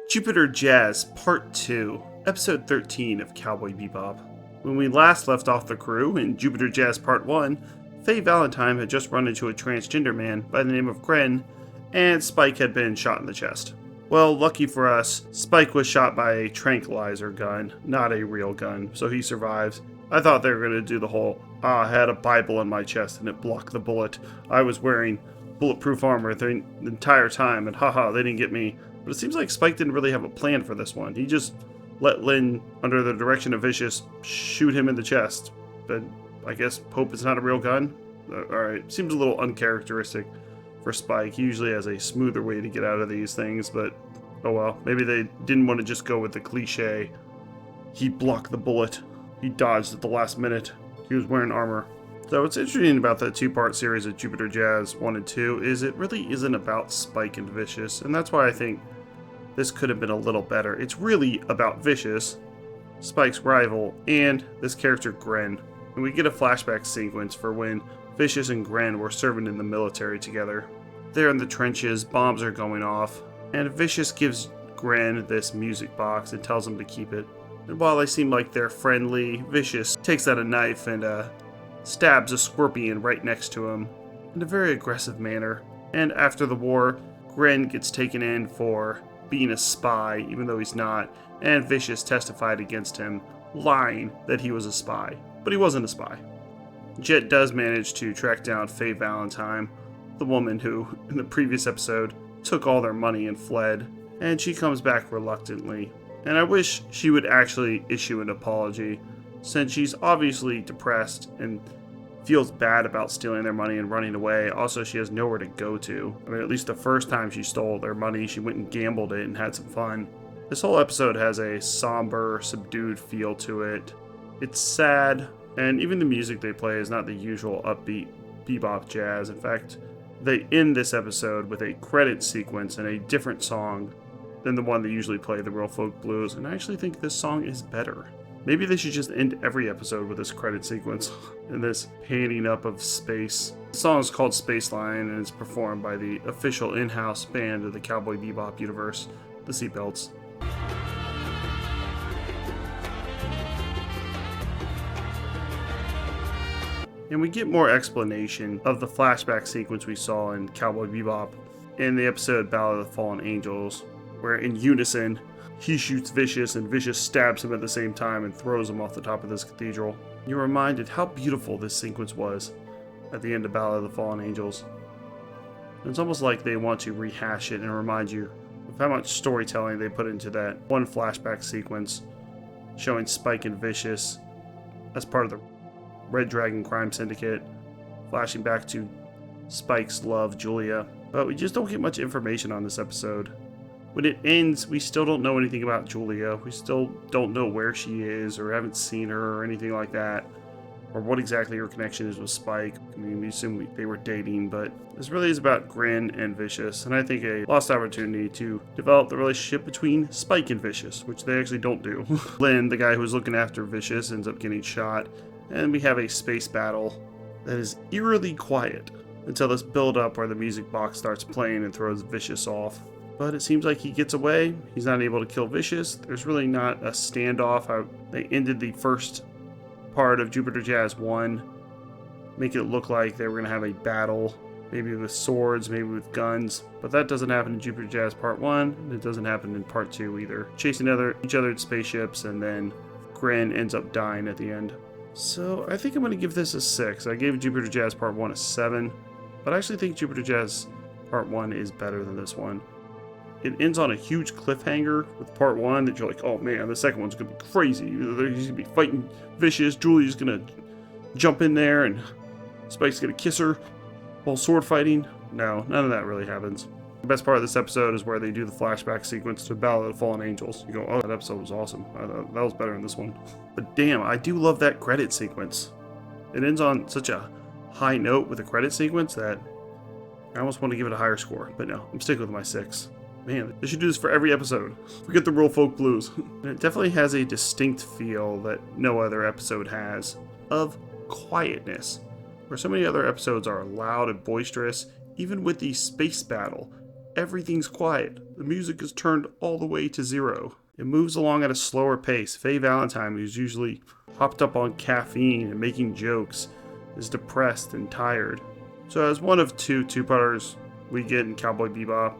Jupiter Jazz Part 2, Episode 13 of Cowboy Bebop. When we last left off the crew in Jupiter Jazz Part 1, Faye Valentine had just run into a transgender man by the name of Gren, and Spike had been shot in the chest. Well, lucky for us, Spike was shot by a tranquilizer gun, not a real gun, so he survives. I thought they were going to do the whole, I had a Bible in my chest and it blocked the bullet. I was wearing bulletproof armor the entire time, and haha, they didn't get me. But it seems like Spike didn't really have a plan for this one. He just let Lin, under the direction of Vicious, shoot him in the chest. But I guess hope it's not a real gun? Alright, seems a little uncharacteristic for Spike. He usually has a smoother way to get out of these things, but oh well. Maybe they didn't want to just go with the cliche. He blocked the bullet. He dodged at the last minute. He was wearing armor. So what's interesting about that two-part series of Jupiter Jazz 1 and 2 is it really isn't about Spike and Vicious, and that's why I think this could have been a little better. It's really about Vicious, Spike's rival, and this character Gren. And we get a flashback sequence for when Vicious and Gren were serving in the military together. They're in the trenches, bombs are going off, and Vicious gives Gren this music box and tells him to keep it. And while they seem like they're friendly, Vicious takes out a knife and stabs a scorpion right next to him in a very aggressive manner. And after the war, Gren gets taken in for being a spy, even though he's not, and Vicious testified against him, lying that he was a spy. But he wasn't a spy. Jet does manage to track down Faye Valentine, the woman who, in the previous episode, took all their money and fled, and she comes back reluctantly. And I wish she would actually issue an apology, since she's obviously depressed and feels bad about stealing their money and running away. Also, she has nowhere to go to. I mean, at least the first time she stole their money, she went and gambled it and had some fun. This whole episode has a somber, subdued feel to it. It's sad, and even the music they play is not the usual upbeat bebop jazz. In fact, they end this episode with a credit sequence and a different song than the one they usually play, the real folk blues, and I actually think this song is better. Maybe they should just end every episode with this credit sequence and this panning up of space. The song is called Spaceline and it's performed by the official in-house band of the Cowboy Bebop universe, the Seatbelts. And we get more explanation of the flashback sequence we saw in Cowboy Bebop in the episode Ballad of the Fallen Angels, where in unison, he shoots Vicious and Vicious stabs him at the same time and throws him off the top of this cathedral. You're reminded how beautiful this sequence was at the end of Ballad of the Fallen Angels. And it's almost like they want to rehash it and remind you of how much storytelling they put into that one flashback sequence showing Spike and Vicious as part of the Red Dragon crime syndicate, flashing back to Spike's love, Julia. But we just don't get much information on this episode. When it ends, we still don't know anything about Julia. We still don't know where she is, or haven't seen her, or anything like that, or what exactly her connection is with Spike. I mean, we assume they were dating, but this really is about Gren and Vicious, and I think a lost opportunity to develop the relationship between Spike and Vicious, which they actually don't do. Lin, the guy who was looking after Vicious, ends up getting shot, and we have a space battle that is eerily quiet until this build-up where the music box starts playing and throws Vicious off. But it seems like he gets away. He's not able to kill Vicious. There's really not a standoff. They ended the first part of Jupiter Jazz 1, make it look like they were going to have a battle, maybe with swords, maybe with guns. But that doesn't happen in Jupiter Jazz Part 1, and it doesn't happen in Part 2 either. Chasing each other in spaceships, and then Gren ends up dying at the end. So I think I'm going to give this a 6. I gave Jupiter Jazz Part 1 a 7, but I actually think Jupiter Jazz Part 1 is better than this one. It ends on a huge cliffhanger with Part 1 that you're like, oh man, the second one's going to be crazy. He's going to be fighting Vicious, Julia's going to jump in there, and Spike's going to kiss her while sword fighting. No, none of that really happens. The best part of this episode is where they do the flashback sequence to Ballad of the Fallen Angels. You go, oh, that episode was awesome. That was better than this one. But damn, I do love that credit sequence. It ends on such a high note with a credit sequence that I almost want to give it a higher score. But no, I'm sticking with my 6. Man, they should do this for every episode. Forget the real folk blues. And it definitely has a distinct feel that no other episode has of quietness, where so many other episodes are loud and boisterous. Even with the space battle, everything's quiet. The music is turned all the way to zero. It moves along at a slower pace. Faye Valentine, who's usually hopped up on caffeine and making jokes, is depressed and tired. So as one of two-parters we get in Cowboy Bebop,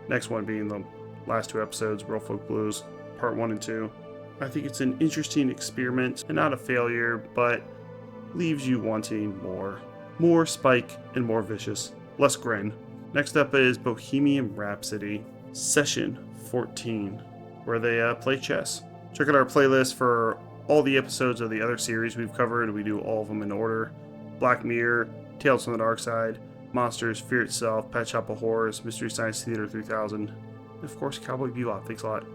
next one being the last two episodes, Real Folk Blues, part 1 and 2. I think it's an interesting experiment and not a failure, but leaves you wanting more. More Spike and more Vicious. Less Grin. Next up is Bohemian Rhapsody, Session 14, where they play chess. Check out our playlist for all the episodes of the other series we've covered. We do all of them in order. Black Mirror, Tales from the Dark Side, Monsters, Fear Itself, Pet Shop of Horrors, Mystery Science Theater 3000, and of course Cowboy Bebop. Thanks a lot.